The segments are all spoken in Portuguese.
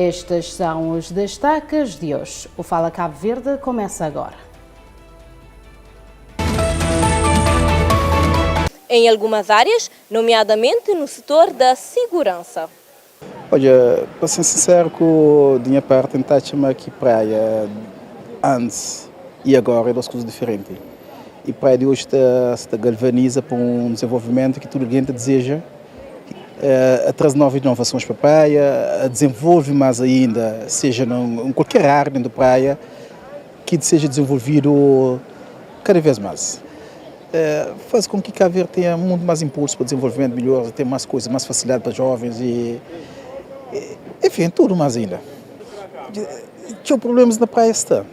Estes são os destaques de hoje. O Fala Cabo Verde começa agora. Em algumas áreas, nomeadamente no setor da segurança. Olha, para ser sincero, da minha parte, tentar chamar aqui praia antes e agora é duas coisas diferentes. E a praia de hoje está galvaniza para um desenvolvimento que toda a gente deseja. Traz novas inovações para a praia, desenvolve mais ainda, seja em qualquer área dentro da praia, que seja desenvolvido cada vez mais. Faz com que Cabo Verde tenha muito mais impulso para desenvolvimento melhor, ter mais coisas, mais facilidade para jovens enfim, tudo mais ainda. Tinha problemas na praia está.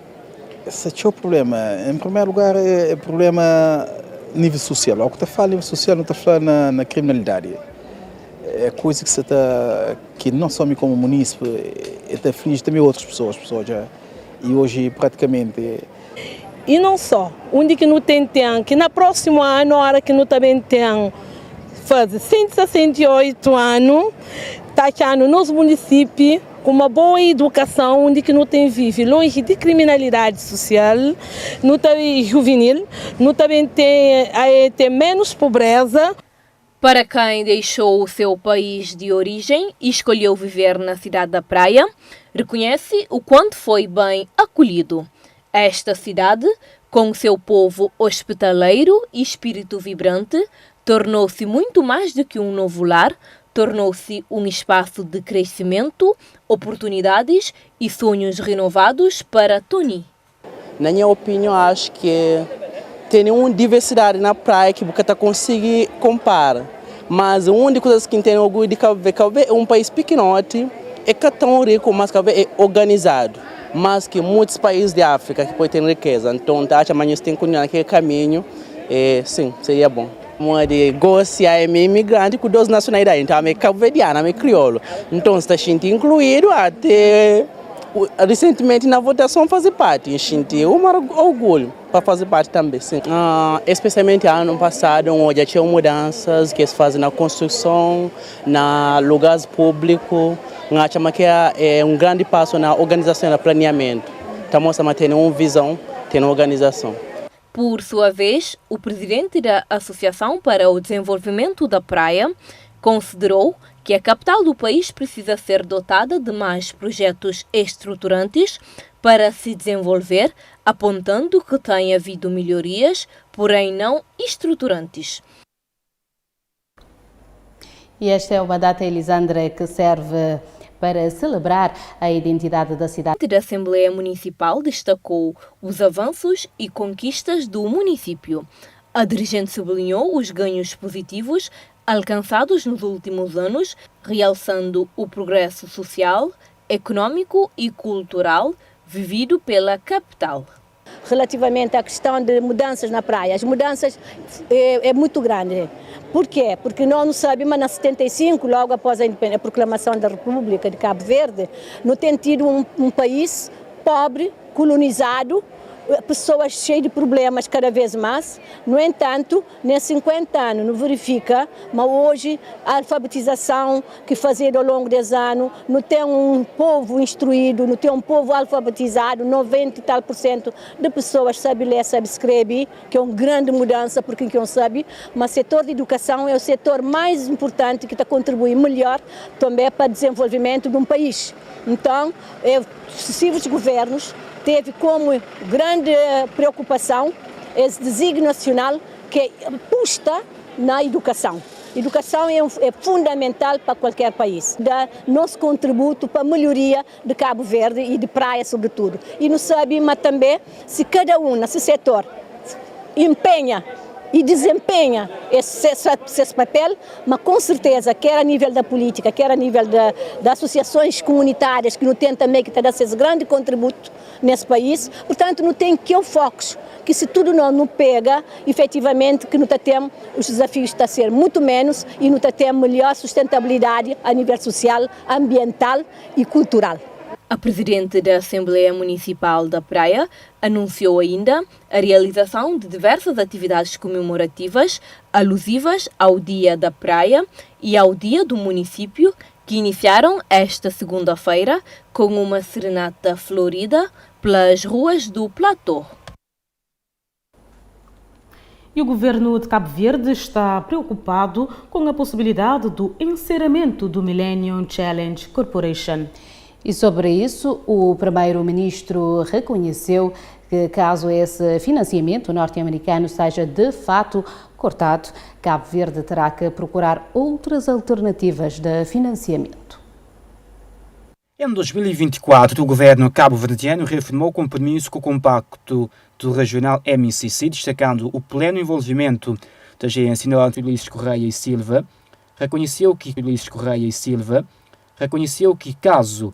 Esse tinha o problema. Em primeiro lugar, é problema nível social. O que está falando nível social não está falando na criminalidade. É coisa que que não só me como munícipe, está aflige também outras pessoas já. E hoje praticamente. E não só, onde que não tem, que no próximo ano, a hora que não também tem, faz 168 anos, está aqui nos municípios com uma boa educação, onde que não tem vive longe de criminalidade social, não tem juvenil, não também tem menos pobreza. Para quem deixou o seu país de origem e escolheu viver na cidade da Praia, reconhece o quanto foi bem acolhido. Esta cidade, com o seu povo hospitaleiro e espírito vibrante, tornou-se muito mais do que um novo lar, tornou-se um espaço de crescimento, oportunidades e sonhos renovados para Tony. Na minha opinião, acho que tem uma diversidade na praia que você está conseguindo comparar. Mas uma das coisas que tem orgulho de Cabo Verde é um país pequenote, é que é tão rico, mas Cabo Verde é organizado. Mas que muitos países de África que podem ter riqueza. Então, acho que amanhã tem que continuar naquele caminho. Sim, seria bom. Uma de Gócia é meio imigrante com duas nacionalidades. Então, é cabo-verdiana, é crioulo. Então, está sendo incluído até recentemente na votação fazer parte. A gente um orgulho para fazer parte também, sim. Especialmente ano passado, onde já tinha mudanças que se fazem na construção, na lugares públicos. Acho que é um grande passo na organização e no planeamento. Estamos a ter uma visão, ter uma organização. Por sua vez, o presidente da Associação para o Desenvolvimento da Praia considerou que a capital do país precisa ser dotada de mais projetos estruturantes para se desenvolver, apontando que tem havido melhorias, porém não estruturantes. E esta é uma data, Elisandra, que serve para celebrar a identidade da cidade. A Assembleia Municipal destacou os avanços e conquistas do município. A dirigente sublinhou os ganhos positivos alcançados nos últimos anos, realçando o progresso social, econômico e cultural vivido pela capital. Relativamente à questão de mudanças na praia, as mudanças é muito grande. Por quê? Porque nós não sabemos, mas em 75, logo após a proclamação da República de Cabo Verde, não tem tido um país pobre, colonizado, pessoas cheias de problemas cada vez mais. No entanto, nesses 50 anos não verifica, mas hoje a alfabetização que fazer ao longo dos anos, não tem um povo instruído, não tem um povo alfabetizado, 90 e tal % de pessoas sabem ler, sabem escrever, que é uma grande mudança por quem não sabe, mas o setor de educação é o setor mais importante que está contribuindo melhor também para o desenvolvimento de um país. Então, sucessivos governos teve como grande preocupação esse desígnio nacional que aposta na educação. Educação é fundamental para qualquer país. Dá nosso contributo para a melhoria de Cabo Verde e de praia, sobretudo. E não sabemos também se cada um nesse setor empenha e desempenha esse papel, mas com certeza, quer a nível da política, quer a nível das associações comunitárias, que não tem também que dar esse grande contributo nesse país, portanto, não tem que o foco, que se tudo não pega, efetivamente, que não temos, os desafios estão a ser muito menos e não temos melhor sustentabilidade a nível social, ambiental e cultural. A presidente da Assembleia Municipal da Praia anunciou ainda a realização de diversas atividades comemorativas alusivas ao Dia da Praia e ao Dia do Município, que iniciaram esta segunda-feira com uma serenata florida pelas ruas do Platô. E o governo de Cabo Verde está preocupado com a possibilidade do encerramento do Millennium Challenge Corporation. E sobre isso, o primeiro-ministro reconheceu que, caso esse financiamento norte-americano seja de fato cortado, Cabo Verde terá que procurar outras alternativas de financiamento. Em 2024, o governo cabo-verdiano reafirmou o compromisso com o Compacto do Regional MCC, destacando o pleno envolvimento da agência norte Ulisses Correia e Silva. Reconheceu que caso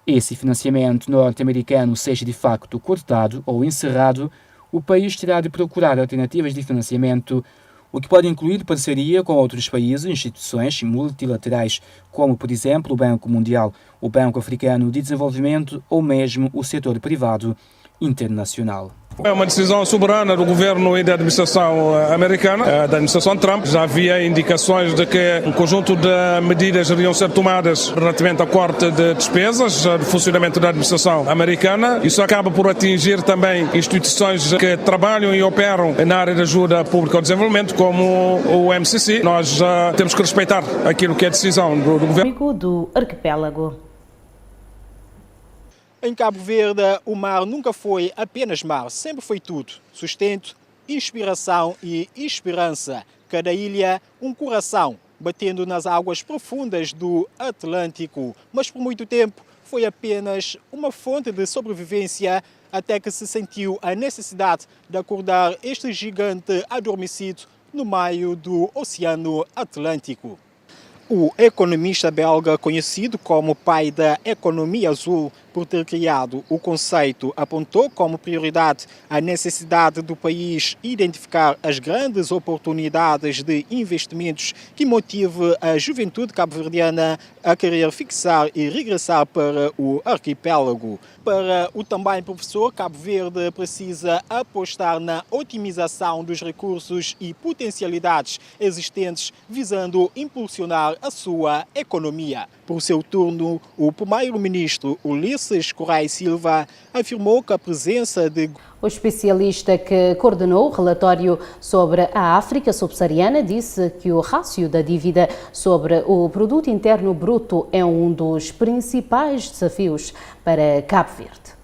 esse financiamento norte-americano seja de facto cortado ou encerrado, o país terá de procurar alternativas de financiamento, o que pode incluir parceria com outros países e instituições multilaterais, como, por exemplo, o Banco Mundial, o Banco Africano de Desenvolvimento ou mesmo o setor privado internacional. É uma decisão soberana do governo e da administração americana, da administração Trump. Já havia indicações de que um conjunto de medidas iriam ser tomadas relativamente ao corte de despesas de funcionamento da administração americana. Isso acaba por atingir também instituições que trabalham e operam na área de ajuda pública ao desenvolvimento, como o MCC. Nós temos que respeitar aquilo que é a decisão do governo. Do arquipélago. Em Cabo Verde, o mar nunca foi apenas mar, sempre foi tudo. Sustento, inspiração e esperança. Cada ilha, um coração, batendo nas águas profundas do Atlântico. Mas por muito tempo foi apenas uma fonte de sobrevivência, até que se sentiu a necessidade de acordar este gigante adormecido no meio do Oceano Atlântico. O economista belga, conhecido como pai da economia azul, por ter criado o conceito, apontou como prioridade a necessidade do país identificar as grandes oportunidades de investimentos que motive a juventude cabo-verdiana a querer fixar e regressar para o arquipélago. Para o também professor, Cabo Verde precisa apostar na otimização dos recursos e potencialidades existentes, visando impulsionar a sua economia. Por seu turno, o primeiro-ministro Ulisses Correia Silva afirmou que a presença de... O especialista que coordenou o relatório sobre a África subsaariana disse que o rácio da dívida sobre o produto interno bruto é um dos principais desafios para Cabo Verde.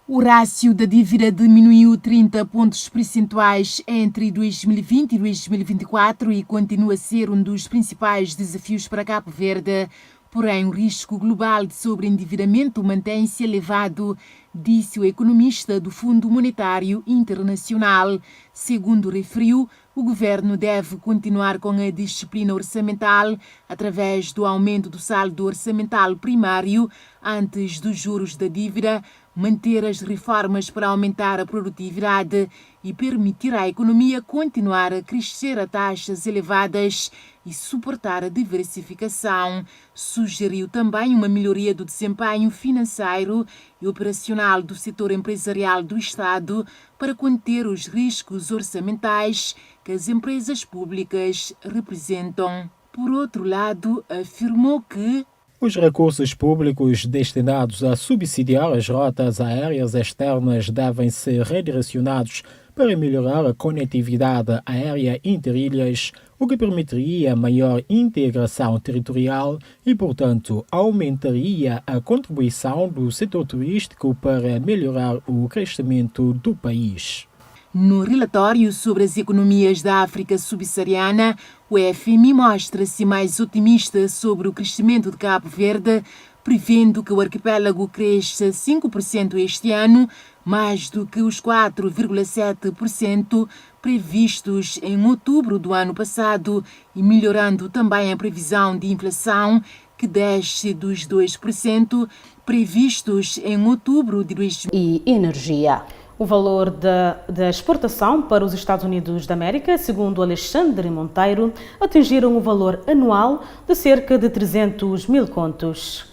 O rácio da dívida diminuiu 30 pontos percentuais entre 2020 e 2024 e continua a ser um dos principais desafios para Cabo Verde. Porém, o risco global de sobreendividamento mantém-se elevado, disse o economista do Fundo Monetário Internacional. Segundo referiu, o governo deve continuar com a disciplina orçamental através do aumento do saldo orçamental primário antes dos juros da dívida, manter as reformas para aumentar a produtividade e permitir à economia continuar a crescer a taxas elevadas e suportar a diversificação. Sugeriu também uma melhoria do desempenho financeiro e operacional do setor empresarial do Estado para conter os riscos orçamentais que as empresas públicas representam. Por outro lado, afirmou que os recursos públicos destinados a subsidiar as rotas aéreas externas devem ser redirecionados para melhorar a conectividade aérea interilhas, o que permitiria maior integração territorial e, portanto, aumentaria a contribuição do setor turístico para melhorar o crescimento do país. No relatório sobre as economias da África subsaariana, o FMI mostra-se mais otimista sobre o crescimento de Cabo Verde, prevendo que o arquipélago cresça 5% este ano, mais do que os 4,7% previstos em outubro do ano passado, e melhorando também a previsão de inflação, que desce dos 2% previstos em outubro de 2020. E energia. O valor da exportação para os Estados Unidos da América, segundo Alexandre Monteiro, atingiram um valor anual de cerca de 300 mil contos.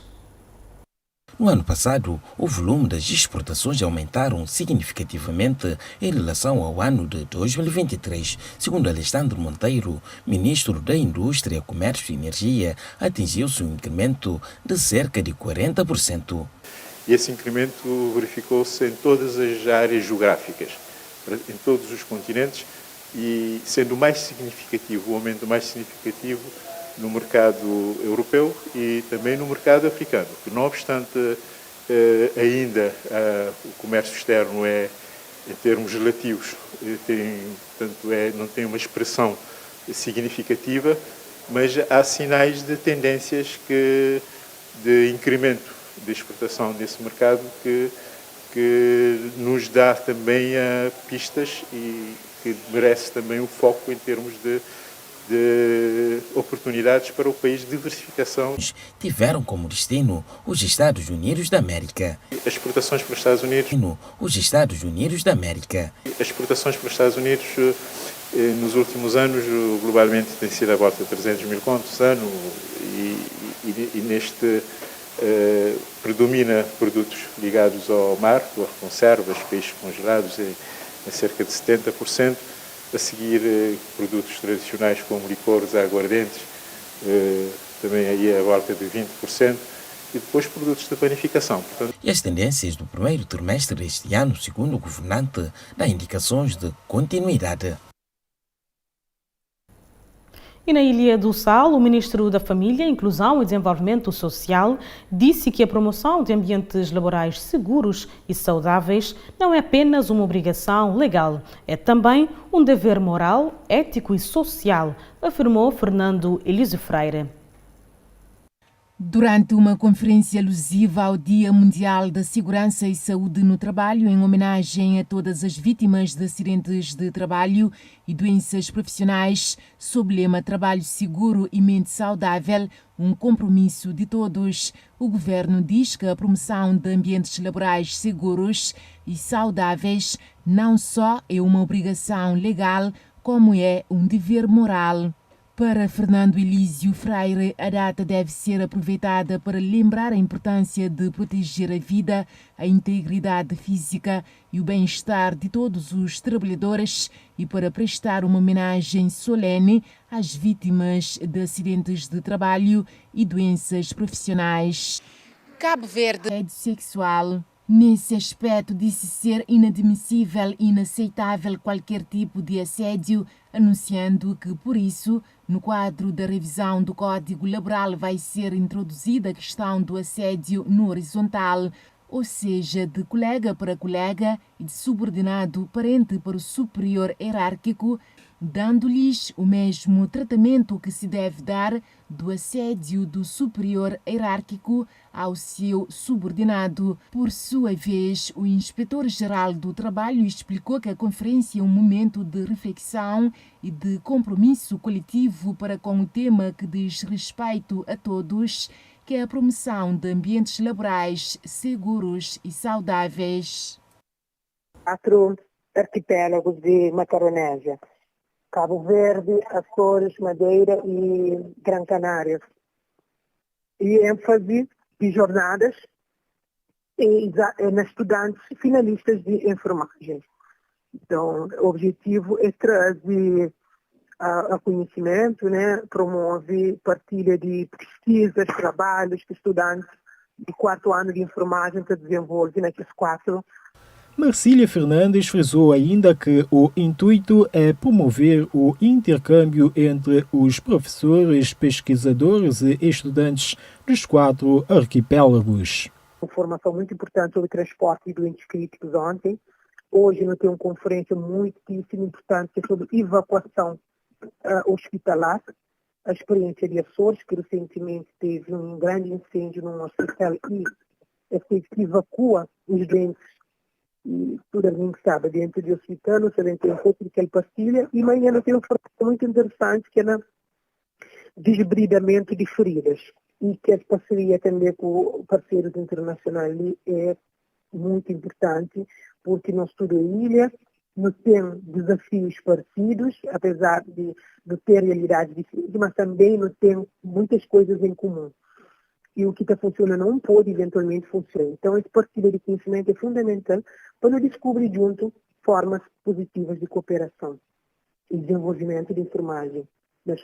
No ano passado, o volume das exportações aumentaram significativamente em relação ao ano de 2023. Segundo Alexandre Monteiro, ministro da Indústria, Comércio e Energia, atingiu-se um incremento de cerca de 40%. E esse incremento verificou-se em todas as áreas geográficas, em todos os continentes, e sendo mais significativo, o aumento mais significativo no mercado europeu e também no mercado africano, que não obstante ainda o comércio externo é, em termos relativos, não tem uma expressão significativa, mas há sinais de tendências de incremento de exportação desse mercado que nos dá também pistas e que merece também o foco em termos de oportunidades para o país de diversificação. Tiveram como destino os Estados Unidos da América. As exportações para os Estados Unidos. Os Estados Unidos da América. As exportações para os Estados Unidos nos últimos anos globalmente tem sido à volta de 300 mil contos ano e neste predomina produtos ligados ao mar, conservas, peixes congelados em cerca de 70%. A seguir produtos tradicionais como licores, aguardentes, também aí à volta de 20%, e depois produtos de panificação. Portanto... E as tendências do primeiro trimestre deste ano, segundo o governante, dão indicações de continuidade. E na Ilha do Sal, o ministro da Família, Inclusão e Desenvolvimento Social disse que a promoção de ambientes laborais seguros e saudáveis não é apenas uma obrigação legal, é também um dever moral, ético e social, afirmou Fernando Elísio Freire. Durante uma conferência alusiva ao Dia Mundial da Segurança e Saúde no Trabalho, em homenagem a todas as vítimas de acidentes de trabalho e doenças profissionais, sob o lema Trabalho Seguro e Mente Saudável, um compromisso de todos, o governo diz que a promoção de ambientes laborais seguros e saudáveis não só é uma obrigação legal, como é um dever moral. Para Fernando Elísio Freire, a data deve ser aproveitada para lembrar a importância de proteger a vida, a integridade física e o bem-estar de todos os trabalhadores e para prestar uma homenagem solene às vítimas de acidentes de trabalho e doenças profissionais. Cabo Verde. Sexual. Nesse aspecto, disse ser inadmissível e inaceitável qualquer tipo de assédio, anunciando que, por isso, no quadro da revisão do Código Laboral vai ser introduzida a questão do assédio no horizontal, ou seja, de colega para colega e de subordinado parente para o superior hierárquico, dando-lhes o mesmo tratamento que se deve dar do assédio do superior hierárquico ao seu subordinado. Por sua vez, o inspetor-geral do Trabalho explicou que a conferência é um momento de reflexão e de compromisso coletivo para com o tema que diz respeito a todos, que é a promoção de ambientes laborais seguros e saudáveis. 4 arquipélagos de Macaronésia: Cabo Verde, Açores, Madeira e Gran Canária. E ênfase de jornadas nas estudantes finalistas de enfermagem. Então, o objetivo é trazer a conhecimento, né? Promove partilha de pesquisas, trabalhos que estudantes de 4º ano de enfermagem que desenvolvem naqueles 4. Marcília Fernandes frisou ainda que o intuito é promover o intercâmbio entre os professores, pesquisadores e estudantes dos 4 arquipélagos. Informação muito importante sobre transporte de doentes críticos ontem. Hoje nós temos uma conferência muitíssimo importante sobre evacuação hospitalar. A experiência de Açores, que recentemente teve um grande incêndio num hospital e evacua os doentes. E todo mundo sabe, dentro do hospital, não sabem ter um pouco daquela pastilha. E amanhã nós temos uma informação muito interessante, que é no desbridamento de feridas. E que a parceria também com parceiros internacionais é muito importante, porque nós estudo a ilha, nós temos desafios parecidos, apesar de ter realidades diferentes, mas também nós temos muitas coisas em comum. e o que está funcionando não pode eventualmente funcionar. Então, essa partilha de conhecimento é fundamental para descobrir junto formas positivas de cooperação e desenvolvimento de enfermagem nos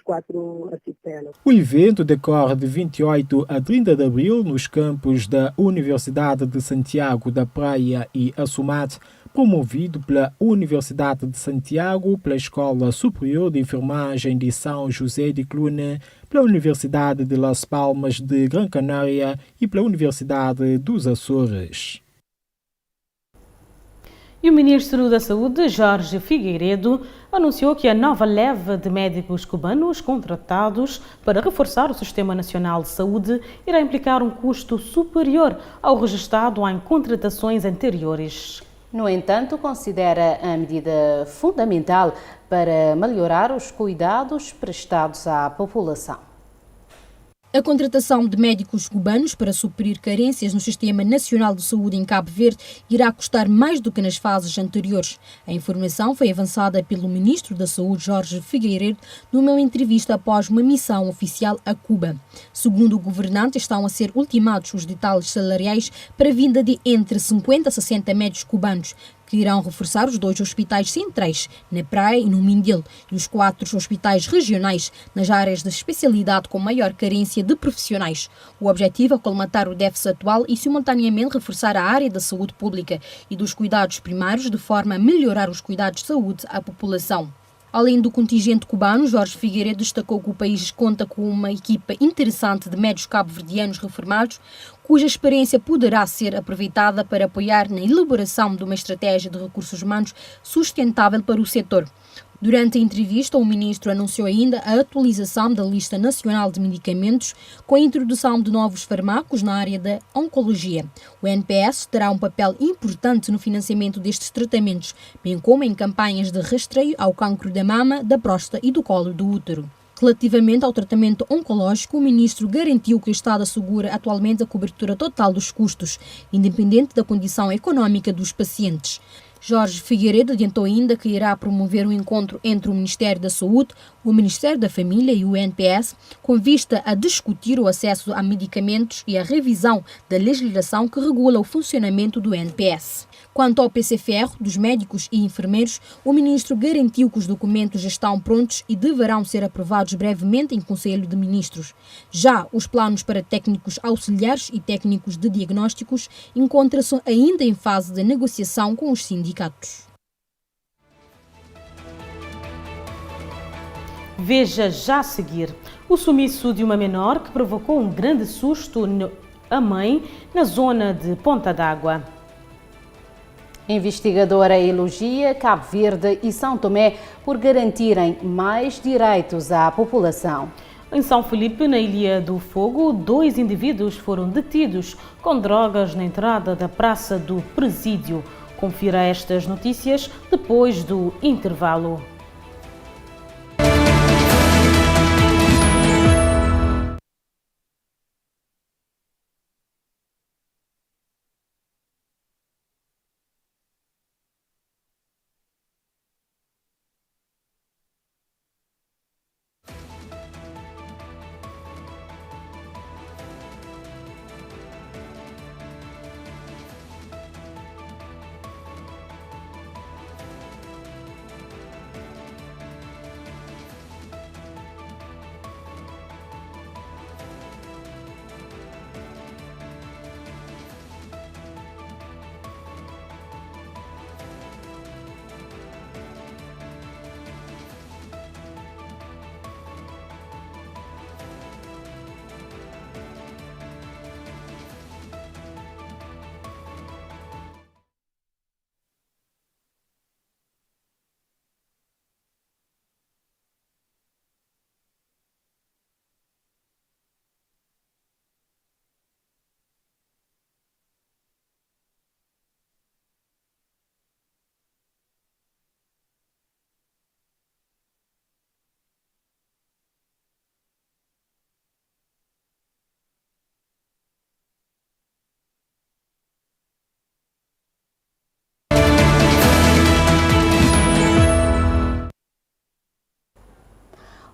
quatro arquipélagos. O evento decorre de 28 a 30 de abril nos campos da Universidade de Santiago da Praia e Assumat, promovido pela Universidade de Santiago, pela Escola Superior de Enfermagem de São José de Clune, pela Universidade de Las Palmas de Gran Canária e pela Universidade dos Açores. E o Ministro da Saúde, Jorge Figueiredo, anunciou que a nova leva de médicos cubanos contratados para reforçar o Sistema Nacional de Saúde irá implicar um custo superior ao registrado em contratações anteriores. No entanto, considera a medida fundamental para melhorar os cuidados prestados à população. A contratação de médicos cubanos para suprir carências no Sistema Nacional de Saúde em Cabo Verde irá custar mais do que nas fases anteriores. A informação foi avançada pelo Ministro da Saúde, Jorge Figueiredo, numa entrevista após uma missão oficial a Cuba. Segundo o governante, estão a ser ultimados os detalhes salariais para a vinda de entre 50 a 60 médicos cubanos, que irão reforçar os 2 hospitais centrais, na Praia e no Mindelo, e os 4 hospitais regionais, nas áreas de especialidade com maior carência de profissionais. O objetivo é colmatar o déficit atual e, simultaneamente, reforçar a área da saúde pública e dos cuidados primários, de forma a melhorar os cuidados de saúde à população. Além do contingente cubano, Jorge Figueiredo destacou que o país conta com uma equipa interessante de médicos cabo-verdianos reformados, cuja experiência poderá ser aproveitada para apoiar na elaboração de uma estratégia de recursos humanos sustentável para o setor. Durante a entrevista, o ministro anunciou ainda a atualização da lista nacional de medicamentos com a introdução de novos fármacos na área da oncologia. O NPS terá um papel importante no financiamento destes tratamentos, bem como em campanhas de rastreio ao cancro da mama, da próstata e do colo do útero. Relativamente ao tratamento oncológico, o ministro garantiu que o Estado assegura atualmente a cobertura total dos custos, independente da condição econômica dos pacientes. Jorge Figueiredo adiantou ainda que irá promover um encontro entre o Ministério da Saúde, o Ministério da Família e o NPS, com vista a discutir o acesso a medicamentos e a revisão da legislação que regula o funcionamento do NPS. Quanto ao PC-Ferro, dos médicos e enfermeiros, o ministro garantiu que os documentos já estão prontos e deverão ser aprovados brevemente em Conselho de Ministros. Já os planos para técnicos auxiliares e técnicos de diagnósticos encontram-se ainda em fase de negociação com os sindicatos. Veja já a seguir o sumiço de uma menor que provocou um grande susto à mãe na zona de Ponta d'Água. Investigadora elogia Cabo Verde e São Tomé por garantirem mais direitos à população. Em São Felipe, na Ilha do Fogo, 2 indivíduos foram detidos com drogas na entrada da Praça do Presídio. Confira estas notícias depois do intervalo.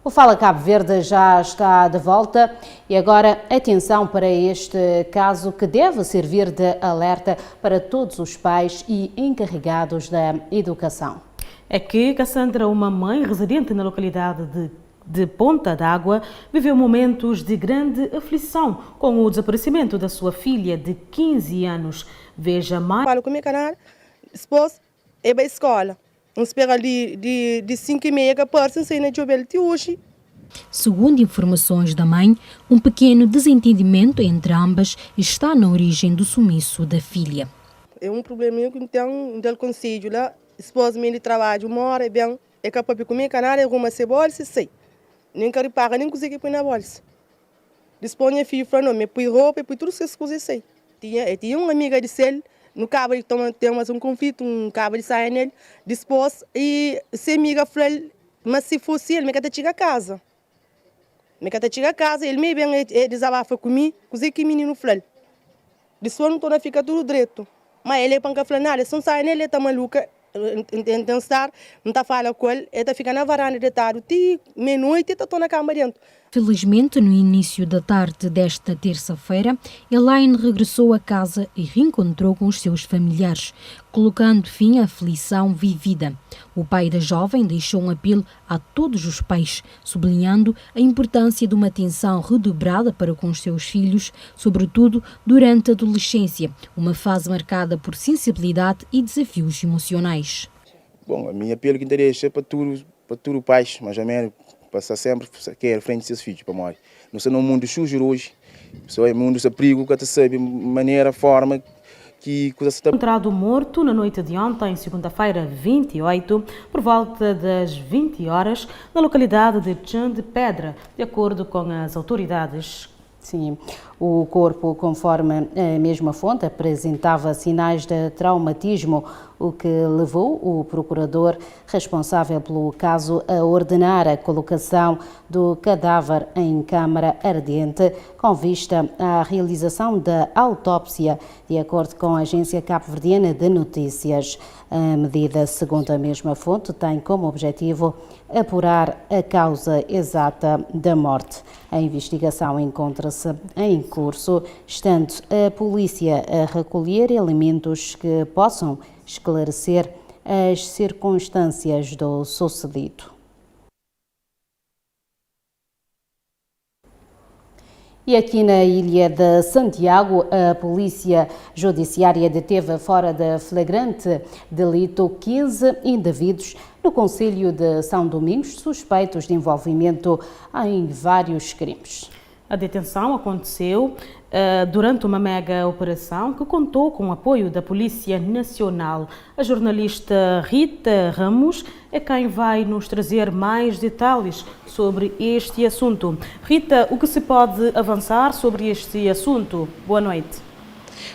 O Fala Cabo Verde já está de volta e agora atenção para este caso que deve servir de alerta para todos os pais e encarregados da educação. É que Cassandra, uma mãe residente na localidade de Ponta d'Água, viveu momentos de grande aflição com o desaparecimento da sua filha de 15 anos. Veja mais. Falo com o meu canal, depois é para a escola. Espera ali de 5h30 para sair na jovem de hoje. Segundo informações da mãe, um pequeno desentendimento entre ambas está na origem do sumiço da filha. É um problema que tem do conselho lá. Esposa minha trabalha uma hora, bem, é capaz de comer canal, alguma cebola, se sei. Nem quero pagar, nem conseguir pôr na bolsa. Dispõe a filha para não me pôr roupa, põe tudo essas coisas sei. Tinha uma amiga de cel. No cabo ele tem um conflito, um cabo de saia nele, dispôs e se amiga falou, mas se fosse ele, me quer chegar a casa. Ele me bem desabafa comigo, coisa que menino falou. Dispôs não estou na fica tudo direito. Mas ele é para falar nada, se não sai nele, ele está maluca, não está falando com ele, ele está ficando na varanda de tarde, meia-noite, ele está na cama dentro. Felizmente, no início da tarde desta terça-feira, Elaine regressou a casa e reencontrou com os seus familiares, colocando fim à aflição vivida. O pai da jovem deixou um apelo a todos os pais, sublinhando a importância de uma atenção redobrada para com os seus filhos, sobretudo durante a adolescência, uma fase marcada por sensibilidade e desafios emocionais. Bom, a minha apelo que interessa é para todos os pais, mais ou menos, passar sempre à frente dos seus filhos para morrer. Não sei no mundo sujo hoje, só é mundo se perigo que sabe maneira, forma que coisa está. Encontrado morto na noite de ontem, segunda-feira 28, por volta das 20 horas, na localidade de Chã de Pedra, de acordo com as autoridades. Sim, o corpo, conforme a mesma fonte, apresentava sinais de traumatismo, o que levou o procurador responsável pelo caso a ordenar a colocação do cadáver em câmara ardente, com vista à realização da autópsia, de acordo com a agência cabo-verdiana de notícias. A medida, segundo a mesma fonte, tem como objetivo apurar a causa exata da morte. A investigação encontra-se em curso, estando a polícia a recolher elementos que possam esclarecer as circunstâncias do sucedido. E aqui na Ilha de Santiago, a Polícia Judiciária deteve fora de flagrante delito 15 indivíduos no concelho de São Domingos, suspeitos de envolvimento em vários crimes. A detenção aconteceu durante uma mega operação que contou com o apoio da Polícia Nacional. A jornalista Rita Ramos é quem vai nos trazer mais detalhes sobre este assunto. Rita, o que se pode avançar sobre este assunto? Boa noite.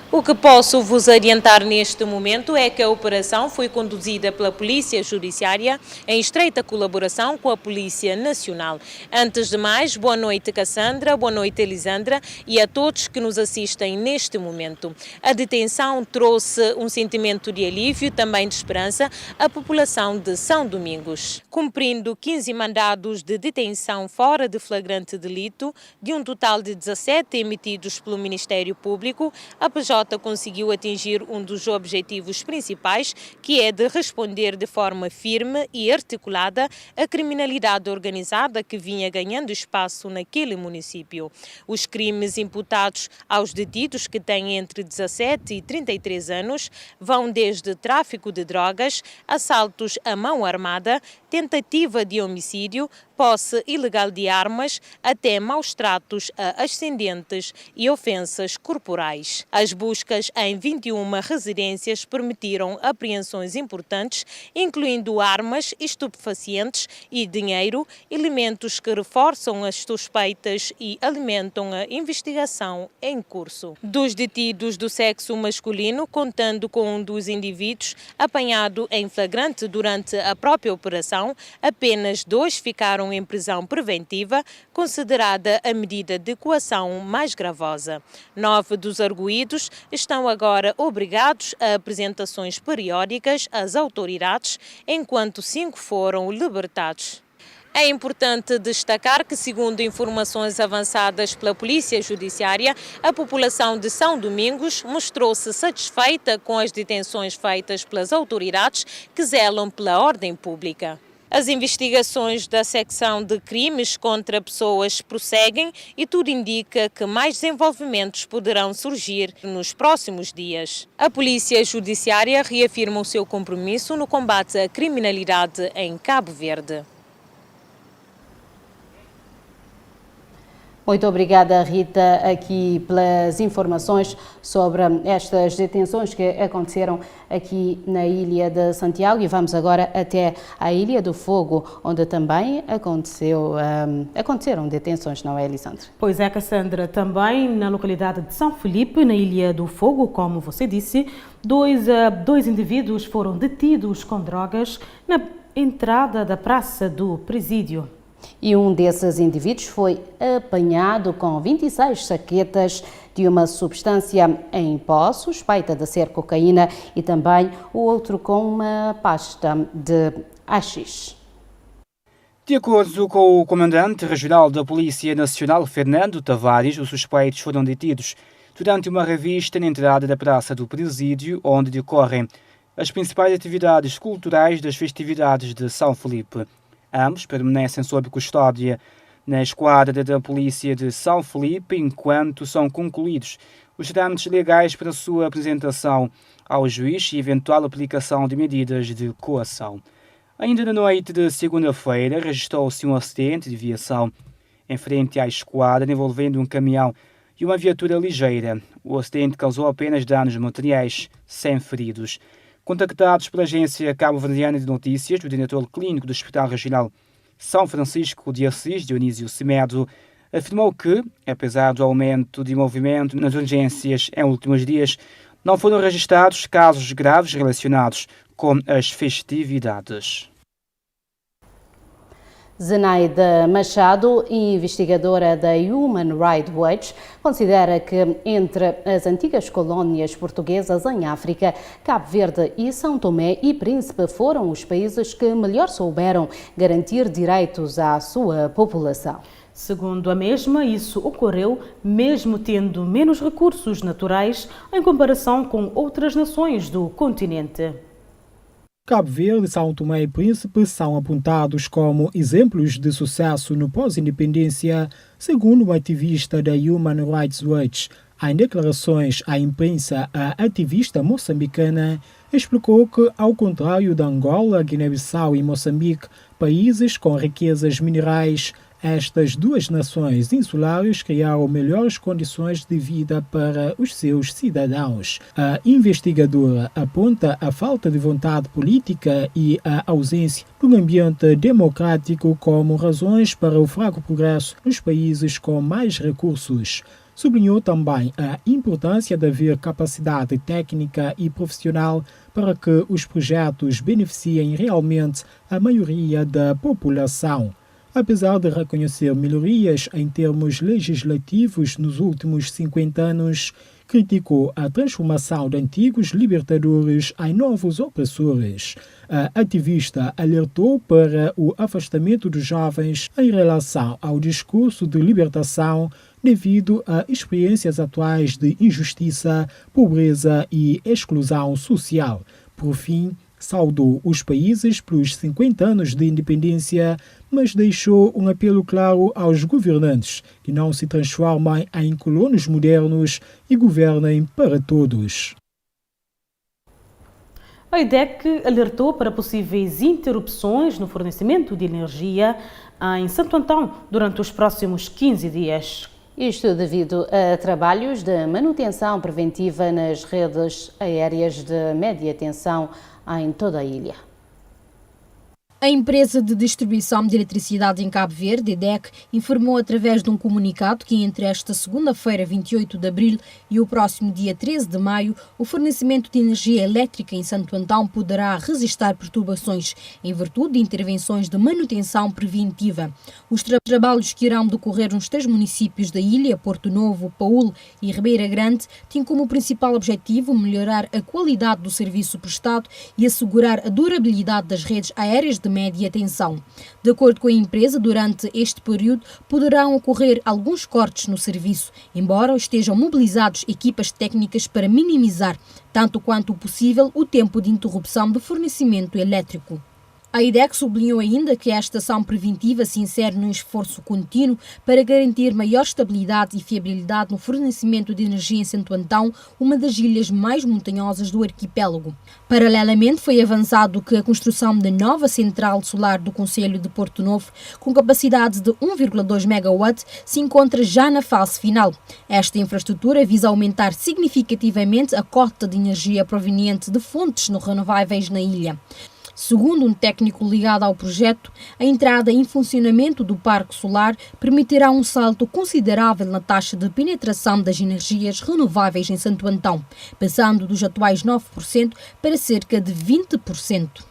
O que posso vos adiantar neste momento é que a operação foi conduzida pela Polícia Judiciária em estreita colaboração com a Polícia Nacional. Antes de mais, boa noite Cassandra, boa noite Elisandra e a todos que nos assistem neste momento. A detenção trouxe um sentimento de alívio, também de esperança, à população de São Domingos. Cumprindo 15 mandados de detenção fora de flagrante delito, de um total de 17 emitidos pelo Ministério Público, a PJ conseguiu atingir um dos objetivos principais, que é de responder de forma firme e articulada à criminalidade organizada que vinha ganhando espaço naquele município. Os crimes imputados aos detidos, que têm entre 17 e 33 anos, vão desde tráfico de drogas, assaltos à mão armada, tentativa de homicídio, posse ilegal de armas, até maus tratos a ascendentes e ofensas corporais. As buscas em 21 residências permitiram apreensões importantes, incluindo armas, estupefacientes e dinheiro, elementos que reforçam as suspeitas e alimentam a investigação em curso. Dos detidos do sexo masculino, contando com um dos indivíduos apanhado em flagrante durante a própria operação, apenas 2 ficaram em prisão preventiva, considerada a medida de coação mais gravosa. 9 dos arguidos estão agora obrigados a apresentações periódicas às autoridades, enquanto 5 foram libertados. É importante destacar que, segundo informações avançadas pela Polícia Judiciária, a população de São Domingos mostrou-se satisfeita com as detenções feitas pelas autoridades que zelam pela ordem pública. As investigações da secção de crimes contra pessoas prosseguem e tudo indica que mais desenvolvimentos poderão surgir nos próximos dias. A Polícia Judiciária reafirma o seu compromisso no combate à criminalidade em Cabo Verde. Muito obrigada, Rita, aqui pelas informações sobre estas detenções que aconteceram aqui na Ilha de Santiago, e vamos agora até a Ilha do Fogo, onde também aconteceram detenções, não é, Elisandra? Pois é, Cassandra, também na localidade de São Felipe, na Ilha do Fogo, como você disse, dois indivíduos foram detidos com drogas na entrada da Praça do Presídio. E um desses indivíduos foi apanhado com 26 saquetas de uma substância em pó, suspeita de ser cocaína, e também o outro com uma pasta de haxixe. De acordo com o comandante regional da Polícia Nacional, Fernando Tavares, os suspeitos foram detidos durante uma revista na entrada da Praça do Presídio, onde decorrem as principais atividades culturais das festividades de São Felipe. Ambos permanecem sob custódia na esquadra da Polícia de São Felipe, enquanto são concluídos os trâmites legais para a sua apresentação ao juiz e eventual aplicação de medidas de coação. Ainda na noite de segunda-feira, registrou-se um acidente de viação em frente à esquadra envolvendo um caminhão e uma viatura ligeira. O acidente causou apenas danos materiais, sem feridos. Contactados pela agência cabo-verdiana de notícias, o diretor clínico do Hospital Regional São Francisco de Assis, Dionísio Semedo, afirmou que, apesar do aumento de movimento nas urgências em últimos dias, não foram registrados casos graves relacionados com as festividades. Zenaida Machado, investigadora da Human Rights Watch, considera que entre as antigas colónias portuguesas em África, Cabo Verde e São Tomé e Príncipe foram os países que melhor souberam garantir direitos à sua população. Segundo a mesma, isso ocorreu mesmo tendo menos recursos naturais em comparação com outras nações do continente. Cabo Verde e São Tomé e Príncipe são apontados como exemplos de sucesso no pós-independência, segundo uma ativista da Human Rights Watch. Em declarações à imprensa, a ativista moçambicana explicou que, ao contrário de Angola, Guiné-Bissau e Moçambique, países com riquezas minerais, estas duas nações insulares criaram melhores condições de vida para os seus cidadãos. A investigadora aponta a falta de vontade política e a ausência de um ambiente democrático como razões para o fraco progresso nos países com mais recursos. Sublinhou também a importância de haver capacidade técnica e profissional para que os projetos beneficiem realmente a maioria da população. Apesar de reconhecer melhorias em termos legislativos nos últimos 50 anos, criticou a transformação de antigos libertadores em novos opressores. A ativista alertou para o afastamento dos jovens em relação ao discurso de libertação devido a experiências atuais de injustiça, pobreza e exclusão social. Por fim, saudou os países pelos 50 anos de independência, mas deixou um apelo claro aos governantes que não se transformem em colonos modernos e governem para todos. A IDEC alertou para possíveis interrupções no fornecimento de energia em Santo Antão durante os próximos 15 dias. Isto devido a trabalhos de manutenção preventiva nas redes aéreas de média tensão em toda a ilha. A empresa de distribuição de eletricidade em Cabo Verde, EDEC, informou através de um comunicado que entre esta segunda-feira, 28 de abril, e o próximo dia 13 de maio, o fornecimento de energia elétrica em Santo Antão poderá resistir perturbações em virtude de intervenções de manutenção preventiva. Os trabalhos que irão decorrer nos 3 municípios da ilha, Porto Novo, Paúl e Ribeira Grande, têm como principal objetivo melhorar a qualidade do serviço prestado e assegurar a durabilidade das redes aéreas de média tensão. De acordo com a empresa, durante este período poderão ocorrer alguns cortes no serviço, embora estejam mobilizados equipas técnicas para minimizar, tanto quanto possível, o tempo de interrupção do fornecimento elétrico. A IDEC sublinhou ainda que esta ação preventiva se insere num esforço contínuo para garantir maior estabilidade e fiabilidade no fornecimento de energia em Santo Antão, uma das ilhas mais montanhosas do arquipélago. Paralelamente, foi avançado que a construção da nova central solar do Concelho de Porto Novo, com capacidade de 1,2 MW, se encontra já na fase final. Esta infraestrutura visa aumentar significativamente a cota de energia proveniente de fontes não renováveis na ilha. Segundo um técnico ligado ao projeto, a entrada em funcionamento do parque solar permitirá um salto considerável na taxa de penetração das energias renováveis em Santo Antão, passando dos atuais 9% para cerca de 20%.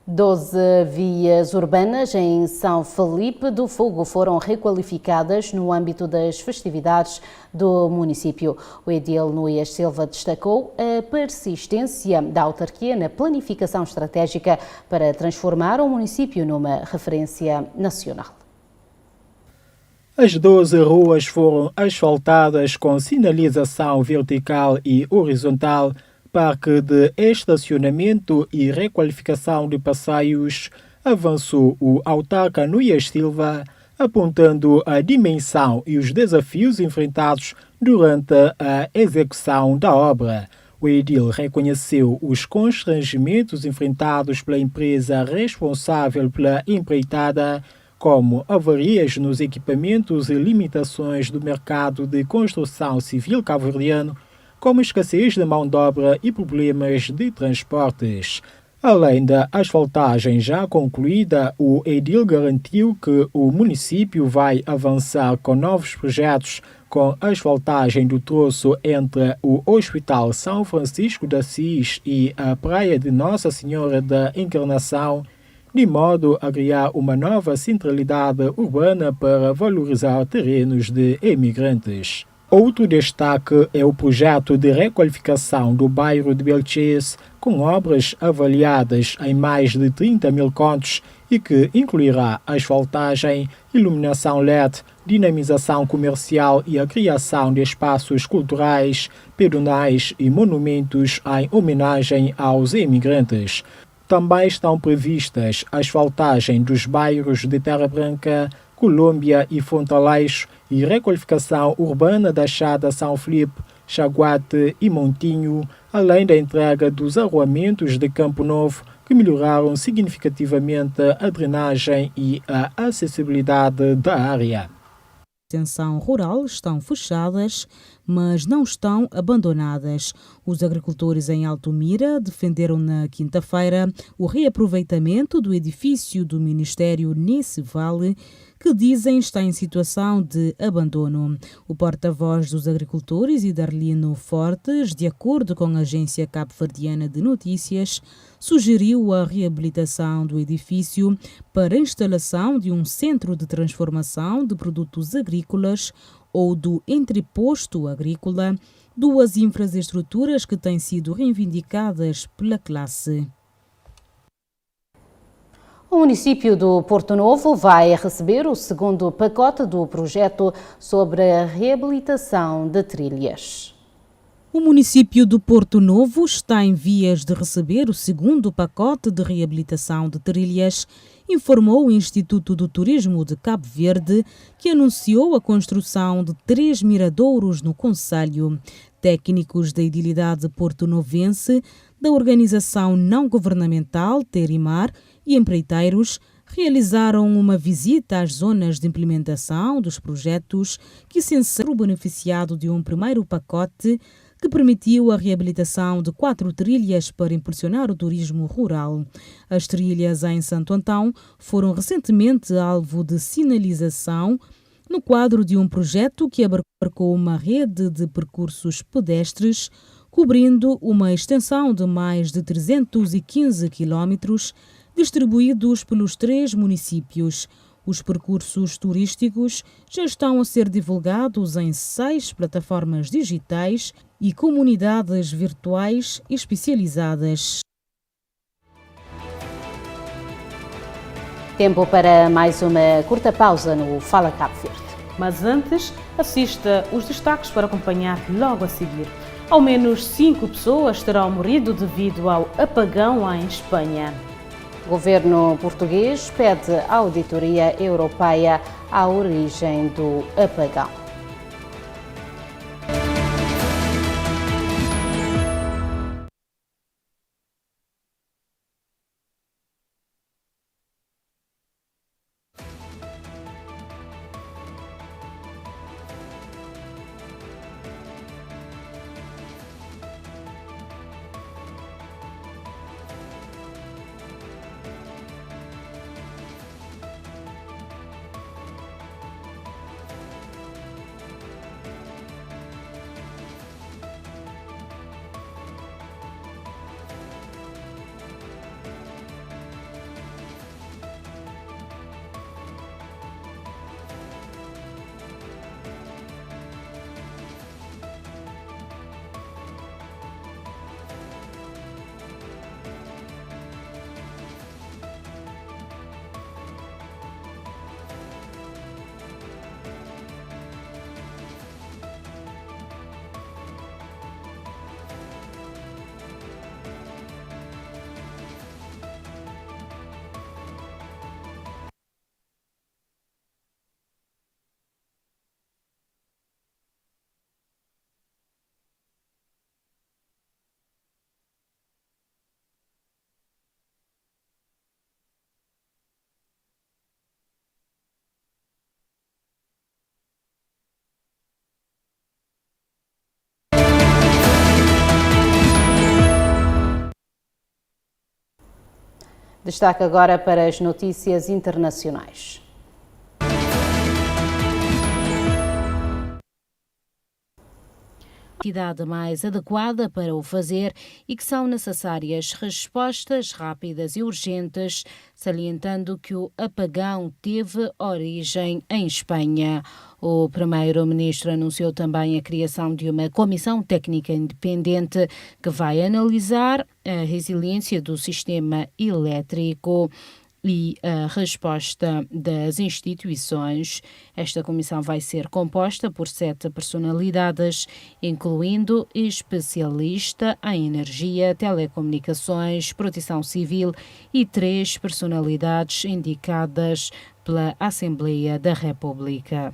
12 vias urbanas em São Felipe do Fogo foram requalificadas no âmbito das festividades do município. O edil Núñez Silva destacou a persistência da autarquia na planificação estratégica para transformar o município numa referência nacional. As 12 ruas foram asfaltadas com sinalização vertical e horizontal, parque de estacionamento e requalificação de passeios, avançou o autarca Núñez Silva, apontando a dimensão e os desafios enfrentados durante a execução da obra. O edil reconheceu os constrangimentos enfrentados pela empresa responsável pela empreitada, como avarias nos equipamentos e limitações do mercado de construção civil cabo-verdiano, como escassez de mão de obra e problemas de transportes. Além da asfaltagem já concluída, o edil garantiu que o município vai avançar com novos projetos com asfaltagem do troço entre o Hospital São Francisco de Assis e a Praia de Nossa Senhora da Encarnação, de modo a criar uma nova centralidade urbana para valorizar terrenos de imigrantes. Outro destaque é o projeto de requalificação do bairro de Belchês, com obras avaliadas em mais de 30 mil contos e que incluirá asfaltagem, iluminação LED, dinamização comercial e a criação de espaços culturais, pedonais e monumentos em homenagem aos imigrantes. Também estão previstas asfaltagem dos bairros de Terra Branca, Colômbia e Fontaleixo e requalificação urbana da Chada São Felipe, Chaguate e Montinho, além da entrega dos arruamentos de Campo Novo, que melhoraram significativamente a drenagem e a acessibilidade da área. A extensão rural estão fechadas, mas não estão abandonadas. Os agricultores em Altumira defenderam na quinta-feira o reaproveitamento do edifício do Ministério nesse vale, que dizem está em situação de abandono. O porta-voz dos agricultores, Idarlino Fortes, de acordo com a agência cabo-verdiana de notícias, sugeriu a reabilitação do edifício para a instalação de um centro de transformação de produtos agrícolas ou do entreposto agrícola, duas infraestruturas que têm sido reivindicadas pela classe. O município do Porto Novo vai receber o segundo pacote do projeto sobre a reabilitação de trilhas. O município do Porto Novo está em vias de receber o segundo pacote de reabilitação de trilhas, informou o Instituto do Turismo de Cabo Verde, que anunciou a construção de 3 miradouros no concelho. Técnicos da edilidade porto-novense, da organização não-governamental Terimar e empreiteiros realizaram uma visita às zonas de implementação dos projetos que se encerram o beneficiado de um primeiro pacote que permitiu a reabilitação de 4 trilhas para impulsionar o turismo rural. As trilhas em Santo Antão foram recentemente alvo de sinalização no quadro de um projeto que abarcou uma rede de percursos pedestres, cobrindo uma extensão de mais de 315 quilómetros, distribuídos pelos 3 municípios. Os percursos turísticos já estão a ser divulgados em 6 plataformas digitais e comunidades virtuais especializadas. Tempo para mais uma curta pausa no Fala Cabo Verde. Mas antes, assista os destaques para acompanhar logo a seguir. Ao menos 5 pessoas terão morrido devido ao apagão em Espanha. O governo português pede auditoria europeia à origem do apagão. Destaque agora para as notícias internacionais. A entidade mais adequada para o fazer e que são necessárias respostas rápidas e urgentes, salientando que o apagão teve origem em Espanha. O primeiro-ministro anunciou também a criação de uma comissão técnica independente que vai analisar a resiliência do sistema elétrico e a resposta das instituições. Esta comissão vai ser composta por 7 personalidades, incluindo especialista em energia, telecomunicações, proteção civil e 3 personalidades indicadas pela Assembleia da República.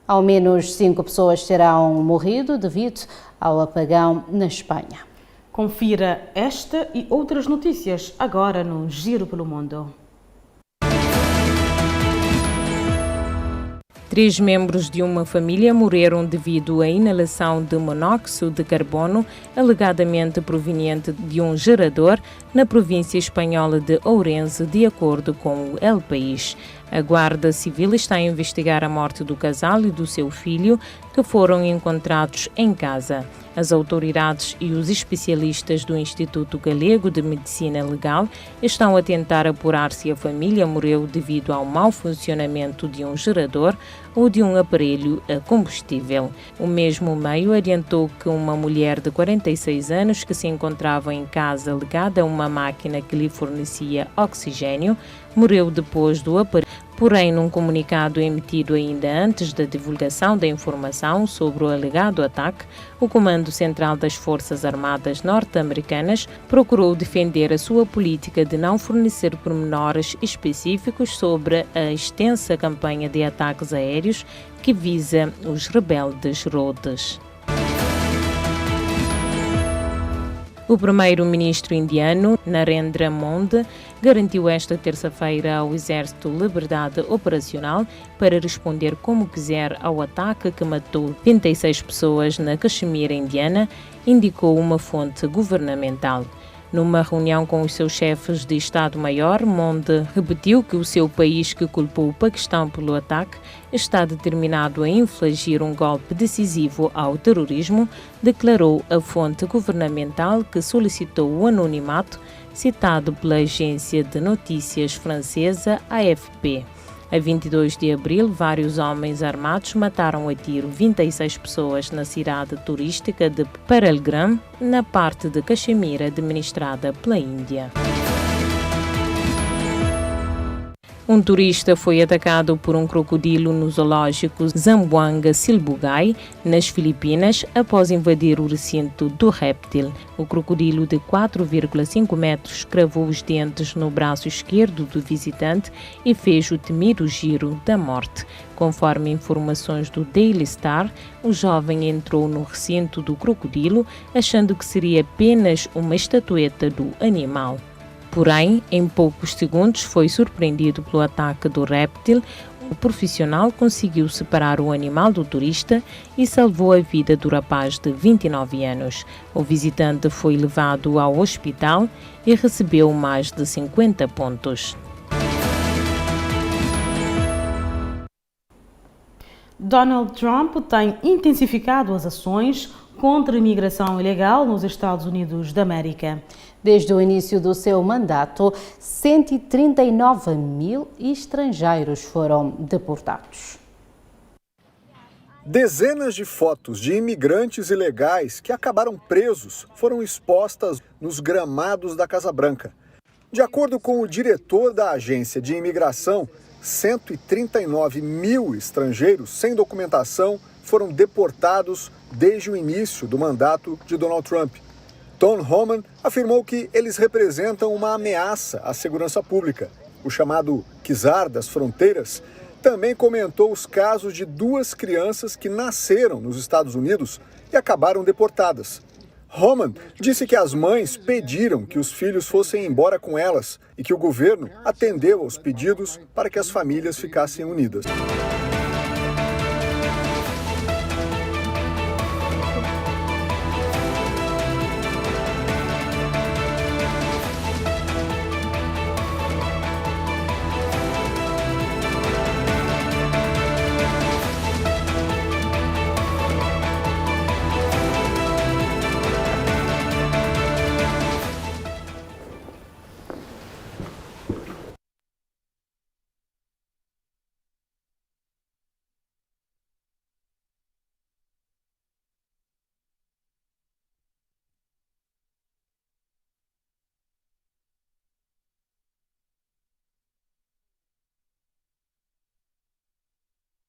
Ao menos 5 pessoas terão morrido devido ao apagão na Espanha. Confira esta e outras notícias agora no Giro pelo Mundo. 3 membros de uma família morreram devido à inalação de monóxido de carbono, alegadamente proveniente de um gerador na província espanhola de Ourense, de acordo com o El País. A Guarda Civil está a investigar a morte do casal e do seu filho, que foram encontrados em casa. As autoridades e os especialistas do Instituto Galego de Medicina Legal estão a tentar apurar se a família morreu devido ao mau funcionamento de um gerador ou de um aparelho a combustível. O mesmo meio adiantou que uma mulher de 46 anos que se encontrava em casa ligada a uma máquina que lhe fornecia oxigênio morreu depois do aparelho. Porém, num comunicado emitido ainda antes da divulgação da informação sobre o alegado ataque, o Comando Central das Forças Armadas norte-americanas procurou defender a sua política de não fornecer pormenores específicos sobre a extensa campanha de ataques aéreos que visa os rebeldes Houthis. O primeiro-ministro indiano, Narendra Modi, garantiu esta terça-feira ao Exército liberdade operacional para responder como quiser ao ataque que matou 26 pessoas na Caxemira indiana, indicou uma fonte governamental. Numa reunião com os seus chefes de Estado-Maior, Modi repetiu que o seu país, que culpou o Paquistão pelo ataque, está determinado a infligir um golpe decisivo ao terrorismo, declarou a fonte governamental que solicitou o anonimato, citado pela agência de notícias francesa AFP. A 22 de abril, vários homens armados mataram a tiro 26 pessoas na cidade turística de Paralgram, na parte de Caxemira administrada pela Índia. Um turista foi atacado por um crocodilo no zoológico Zamboanga Silbugai, nas Filipinas, após invadir o recinto do réptil. O crocodilo de 4,5 metros cravou os dentes no braço esquerdo do visitante e fez o temido giro da morte. Conforme informações do Daily Star, o jovem entrou no recinto do crocodilo achando que seria apenas uma estatueta do animal. Porém, em poucos segundos foi surpreendido pelo ataque do réptil. O profissional conseguiu separar o animal do turista e salvou a vida do rapaz de 29 anos. O visitante foi levado ao hospital e recebeu mais de 50 pontos. Donald Trump tem intensificado as ações contra a imigração ilegal nos Estados Unidos da América. Desde o início do seu mandato, 139 mil estrangeiros foram deportados. Dezenas de fotos de imigrantes ilegais que acabaram presos foram expostas nos gramados da Casa Branca. De acordo com o diretor da Agência de Imigração, 139 mil estrangeiros sem documentação foram deportados desde o início do mandato de Donald Trump. Tom Homan afirmou que eles representam uma ameaça à segurança pública. O chamado czar das fronteiras também comentou os casos de 2 crianças que nasceram nos Estados Unidos e acabaram deportadas. Homan disse que as mães pediram que os filhos fossem embora com elas e que o governo atendeu aos pedidos para que as famílias ficassem unidas.